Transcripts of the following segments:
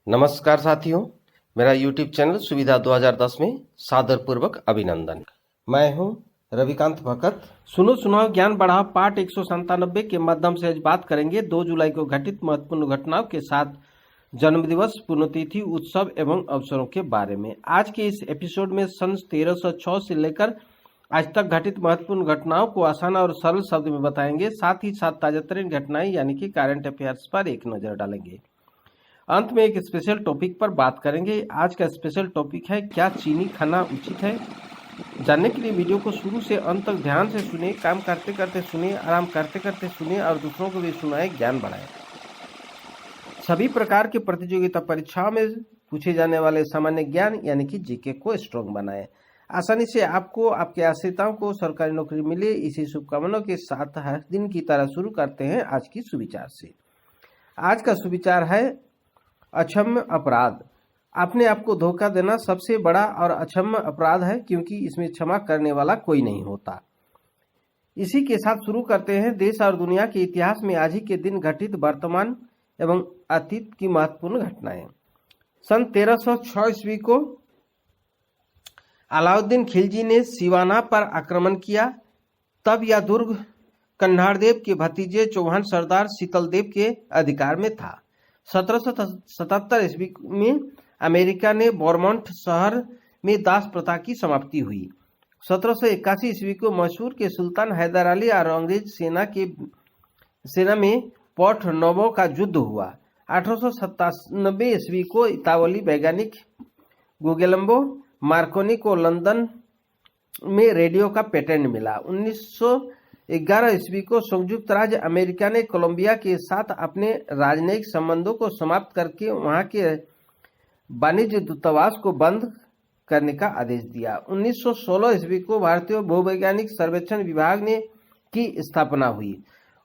नमस्कार साथियों, मेरा YouTube चैनल सुविधा 2010 में सादरपूर्वक अभिनंदन। मैं हूं रविकांत भगत। सुनो सुनाओ ज्ञान बढ़ाओ पाठ 197 के माध्यम से आज बात करेंगे 2 जुलाई को घटित महत्वपूर्ण घटनाओं के साथ जन्मदिवस, पुण्यतिथि, उत्सव एवं अवसरों के बारे में। आज के इस एपिसोड में सन 1306 से लेकर आज तक घटित महत्वपूर्ण घटनाओं को आसान और सरल शब्द में बताएंगे। साथ ही साथ ताजातरीन घटनाएं यानी कि करंट अफेयर्स पर एक नजर डालेंगे। अंत में एक स्पेशल टॉपिक पर बात करेंगे। आज का स्पेशल टॉपिक है, क्या चीनी खाना उचित है? जानने के लिए वीडियो को शुरू से अंत तक ध्यान से सुनिए। काम करते करते सुनिए, आराम करते करते सुनिए और दूसरों को भी सुनाए, ज्ञान बढ़ाए। सभी प्रकार की प्रतियोगिता परीक्षाओं में पूछे जाने वाले सामान्य ज्ञान यानी कि जीके को स्ट्रॉन्ग बनाए। आसानी से आपको, आपके आश्रिताओं को सरकारी नौकरी मिले, इसी शुभकामनाओं के साथ हर दिन की तरह शुरू करते हैं आज की सुविचार से। आज का सुविचार है अक्षम्य अपराध। अपने आप को धोखा देना सबसे बड़ा और अक्षम्य अपराध है, क्योंकि इसमें क्षमा करने वाला कोई नहीं होता। इसी के साथ शुरू करते हैं देश और दुनिया के इतिहास में आज ही के दिन घटित वर्तमान एवं अतीत की महत्वपूर्ण घटनाएं। सन 1306 ईस्वी को अलाउद्दीन खिलजी ने सिवाना पर आक्रमण किया। तब यह दुर्ग कन्हार देव के भतीजे चौहान सरदार शीतल देव के अधिकार में था। 1777 ईस्वी में अमेरिका ने बोरमोंट शहर में दास प्रथा की समाप्ति हुई। 1781 ईस्वी को मैसूर के सुल्तान हैदर अली और अंग्रेज सेना में पोर्ट नोवो का युद्ध हुआ। 1897 ईस्वी को इतालवी वैज्ञानिक गुगेलेम्बो मार्कोनी को लंदन में रेडियो का पेटेंट मिला। 1911 ईस्वी को संयुक्त राज्य अमेरिका ने कोलंबिया के साथ अपने राजनयिक संबंधों को समाप्त करके वहां के वाणिज्य दूतावास को बंद करने का आदेश दिया। 1916 ईस्वी को भारतीय भूवैज्ञानिक सर्वेक्षण विभाग की स्थापना हुई।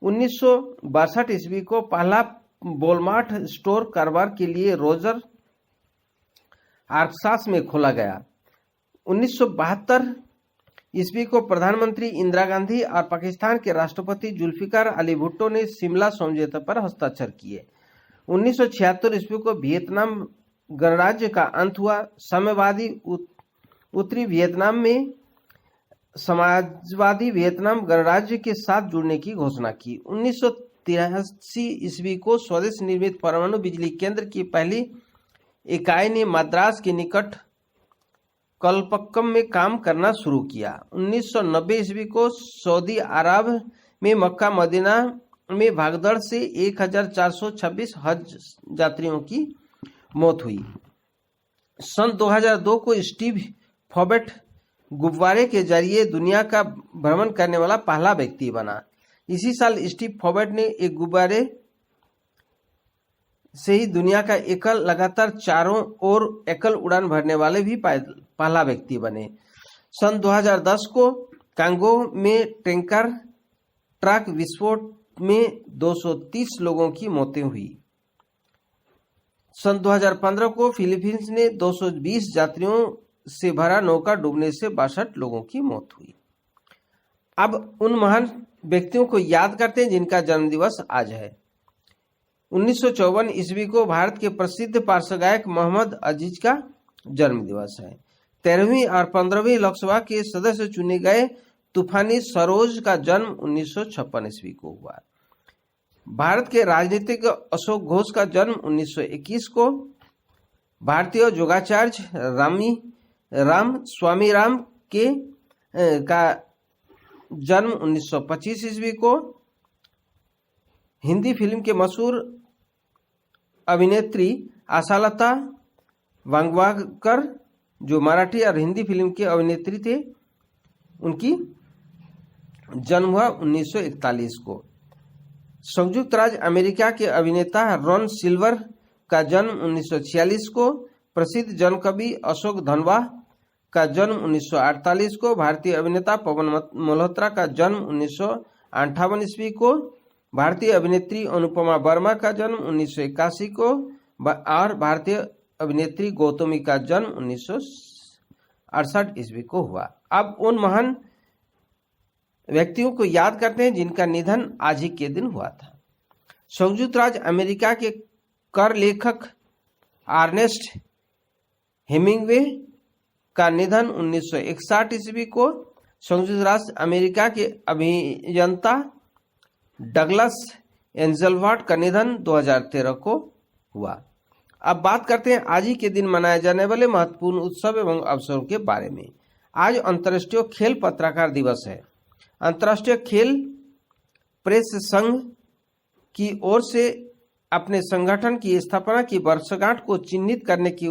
1962 ईस्वी को पहला वॉलमार्ट स्टोर कारोबार के लिए रोजर आर्कसास में खोला गया। 1972 ईस्वी को प्रधानमंत्री इंदिरा गांधी और पाकिस्तान के राष्ट्रपति जुल्फिकार अली भुट्टो ने शिमला समझौते पर हस्ताक्षर किए। 1976 ईस्वी को वियतनाम गणराज्य का अंत हुआ। साम्यवादी उत्तरी वियतनाम में समाजवादी वियतनाम गणराज्य के साथ जुड़ने की घोषणा की। 1983 ईस्वी को स्वदेश निर्मित परमाणु बिजली केंद्र की पहली इकाई ने मद्रास के निकट कलपक्कम में काम करना शुरू किया। 1990 ईस्वी को सऊदी अरब में मक्का मदीना में भागदड़ से 1426 हज यात्रियों की मौत हुई। सन 2002 को स्टीव फॉबेट गुब्बारे के जरिए दुनिया का भ्रमण करने वाला पहला व्यक्ति बना। इसी साल स्टीव फॉबेट ने एक गुब्बारे से ही दुनिया का लगातार चारों ओर एकल उड़ान भरने वाले भी पहला व्यक्ति बने। सन 2010 को कांगो में टैंकर ट्रक विस्फोट में 230 लोगों की मौतें हुई। सन 2015 को फिलीपींस ने 220 यात्रियों से भरा नौका डूबने से 62 लोगों की मौत हुई। अब उन महान व्यक्तियों को याद करते हैं जिनका जन्मदिवस आज है। 1954 ईस्वी को भारत के प्रसिद्ध पार्श्व गायक मोहम्मद अजीज का जन्मदिवस है। 13वीं और 15वीं लोकसभा के सदस्य चुने गए तूफानी सरोज का जन्म 1956 ईस्वी को हुआ। भारत के राजनीतिक अशोक घोष का जन्म 1921 को। भारतीय योगाचार्य स्वामी राम का जन्म 1925 ईस्वी को। हिंदी फिल्म के मशहूर अभिनेत्री आशालता वांगवाकर, जो मराठी और हिंदी फिल्म के अभिनेत्री थे, उनकी जन्म हुआ 1941 को। संयुक्त राज्य अमेरिका के अभिनेता रॉन सिल्वर का जन्म 1946 को। प्रसिद्ध जनकवि अशोक धनवा का जन्म 1948 को। भारतीय अभिनेता पवन मल्होत्रा का जन्म 1958 ईस्वी को। भारतीय अभिनेत्री अनुपमा वर्मा का जन्म 1981 को और भारतीय अभिनेत्री गौतमी का जन्म 1968 ईस्वी को हुआ। अब उन महान व्यक्तियों को याद करते हैं जिनका निधन आज ही के दिन हुआ था। संयुक्त राज्य अमेरिका के कर लेखक अर्नेस्ट हेमिंगवे का निधन 1961 ईस्वी को। संयुक्त राष्ट्र अमेरिका के अभियंता डगलस एंजलवर्थ का निधन 2013 को हुआ। अब बात करते हैं आज ही के दिन मनाए जाने वाले महत्वपूर्ण उत्सव एवं अवसरों के बारे में। आज अंतर्राष्ट्रीय खेल पत्रकार दिवस है। अंतर्राष्ट्रीय खेल प्रेस संघ की ओर से अपने संगठन की स्थापना की वर्षगांठ को चिन्हित करने के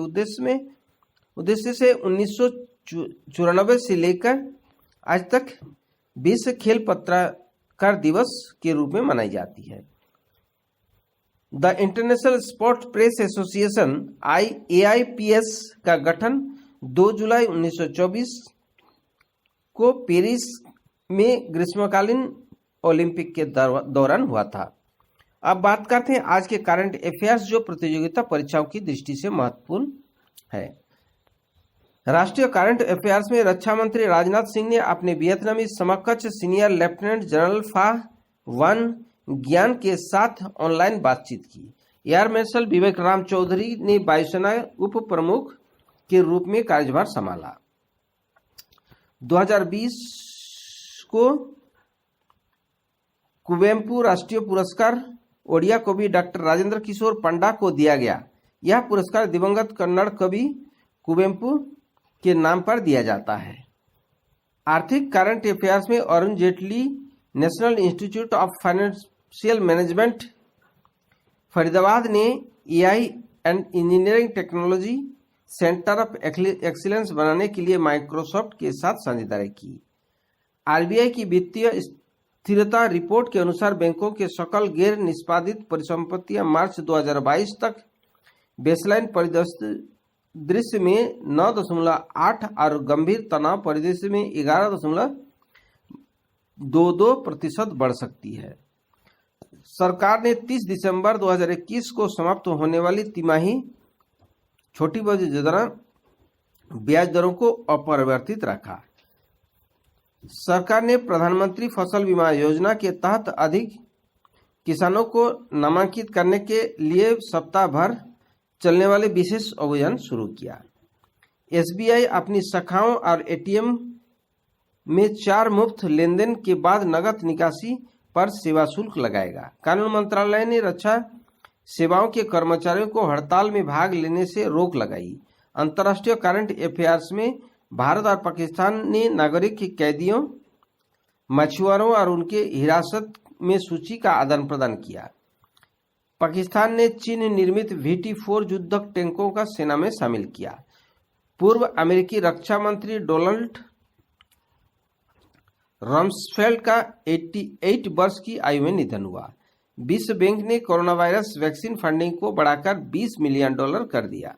उद्देश्य से 1994 से लेकर आज तक विश्व खेल पत्रकार दिवस के रूप में मनाई जाती है। The international sports press association AIPS का गठन 2 जुलाई 1924 को पेरिस में ग्रीष्मकालीन ओलंपिक के दौरान हुआ था। अब बात करते हैं आज के करंट अफेयर्स जो प्रतियोगिता परीक्षाओं की दृष्टि से महत्वपूर्ण है। राष्ट्रीय करंट अफेयर्स में रक्षा मंत्री राजनाथ सिंह ने अपने वियतनामी समकक्ष सीनियर लेफ्टिनेंट जनरल फा वन ज्ञान के साथ ऑनलाइन बातचीत की। एयर मार्शल विवेक राम चौधरी ने वायुसेना उप प्रमुख के रूप में कार्यभार संभाला। 2020 को कुवेम्पु राष्ट्रीय पुरस्कार ओडिया कवि डॉक्टर राजेंद्र किशोर पंडा को दिया गया। यह पुरस्कार दिवंगत कन्नड़ कवि कुवेम्पु के नाम पर दिया जाता है। आर्थिक करंट अफेयर्स में Arun Jaitley national institute of financial management Faridabad ने AI and engineering technology centre of excellence बनाने के लिए माइक्रोसॉफ्ट के साथ साझेदारी की। RBI की वित्तीय स्थिरता रिपोर्ट के अनुसार बैंकों के सकल गैर निष्पादित परिसंपत्तियां मार्च 2022 तक बेसलाइन परिदृश्य में 9.8 और गंभीर तनाव परिदृश्य में 11.22% बढ़ सकती है। सरकार ने 30 दिसंबर 2021 को समाप्त होने वाली तिमाही छोटी ब्याज दरों को अपरिवर्तित रखा। सरकार ने प्रधानमंत्री फसल बीमा योजना के तहत अधिक किसानों को नामांकित करने के लिए सप्ताह भर चलने वाले विशेष अभियान शुरू किया। SBI अपनी शाखाओं और ATM में 4 मुफ्त लेनदेन के बाद नकद निकासी पर सेवा शुल्क लगाएगा। कानून मंत्रालय ने रक्षा सेवाओं के कर्मचारियों को हड़ताल में भाग लेने से रोक लगाई। अंतर्राष्ट्रीय करंट अफेयर्स में भारत और पाकिस्तान ने नागरिक कैदियों, मछुआरों और उनके हिरासत में सूची का आदान प्रदान किया। पाकिस्तान ने चीन निर्मित VT-4 युद्धक टैंकों का सेना में शामिल किया। पूर्व अमेरिकी रक्षा मंत्री डोनाल्ड रम्सफेल्ड का 88 वर्ष की आयु में निधन हुआ। विश्व बैंक ने कोरोना वायरस वैक्सीन फंडिंग को बढ़ाकर $20 मिलियन कर दिया।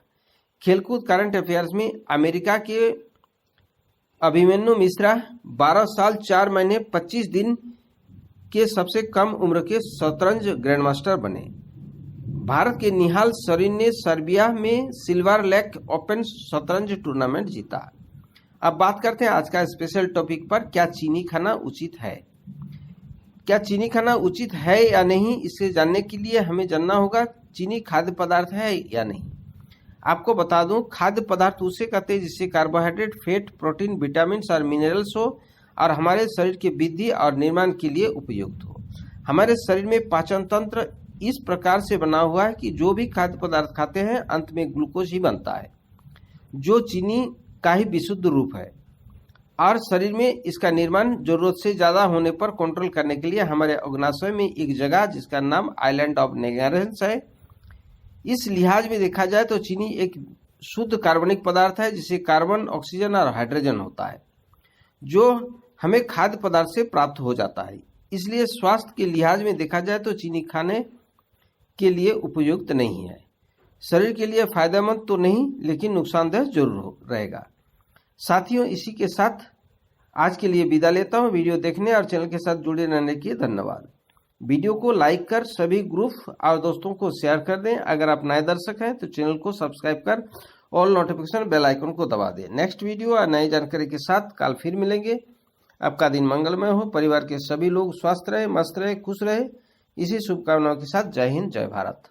खेलकूद करंट अफेयर्स में अमेरिका के अभिमन्यु मिश्रा 12 साल 4 महीने 25 दिन के सबसे कम उम्र के शतरंज ग्रैंडमास्टर बने। भारत के निहाल सरीन ने सर्बिया में सिल्वर लेक ओपन शतरंज टूर्नामेंट जीता। अब बात करते हैं आज का स्पेशल टॉपिक पर, क्या चीनी खाना उचित है। क्या चीनी खाना उचित है या नहीं, इसे जानने के लिए हमें जानना होगा चीनी खाद्य पदार्थ है या नहीं। आपको बता दूं, खाद्य पदार्थ उसे कहते हैं जिससे कार्बोहाइड्रेट, फैट, प्रोटीन, विटामिन और मिनरल्स हो और हमारे शरीर के वृद्धि और निर्माण के लिए उपयुक्त हो। हमारे शरीर में पाचन तंत्र इस प्रकार से बना हुआ है कि जो भी खाद्य पदार्थ खाते हैं अंत में ग्लूकोज ही बनता है, जो चीनी का ही विशुद्ध रूप है। और शरीर में इसका निर्माण जरूरत से ज्यादा होने पर कंट्रोल करने के लिए हमारे अग्नाशय में एक जगह जिसका नाम आइलैंड ऑफ नेगरेंस है। इस लिहाज में देखा जाए तो चीनी एक शुद्ध कार्बनिक पदार्थ है जिसे कार्बन, ऑक्सीजन और हाइड्रोजन होता है, जो हमें खाद्य पदार्थ से प्राप्त हो जाता है। इसलिए स्वास्थ्य के लिहाज में देखा जाए तो चीनी खाने के लिए उपयुक्त नहीं है। शरीर के लिए फायदेमंद तो नहीं, लेकिन नुकसानदेह जरूर रहेगा। साथियों, इसी के साथ आज के लिए विदा लेता हूं। वीडियो देखने और चैनल के साथ जुड़े रहने के लिए धन्यवाद। वीडियो को लाइक कर सभी ग्रुप और दोस्तों को शेयर कर दें। अगर आप नए दर्शक हैं तो चैनल को सब्सक्राइब कर ऑल नोटिफिकेशन बेल आइकन को दबा दें। नेक्स्ट वीडियो और नई जानकारी के साथ कल फिर मिलेंगे। आपका दिन मंगलमय हो, परिवार के सभी लोग स्वस्थ रहे, मस्त रहे, खुश रहे, इसी शुभकामनाओं के साथ जय हिंद, जय भारत।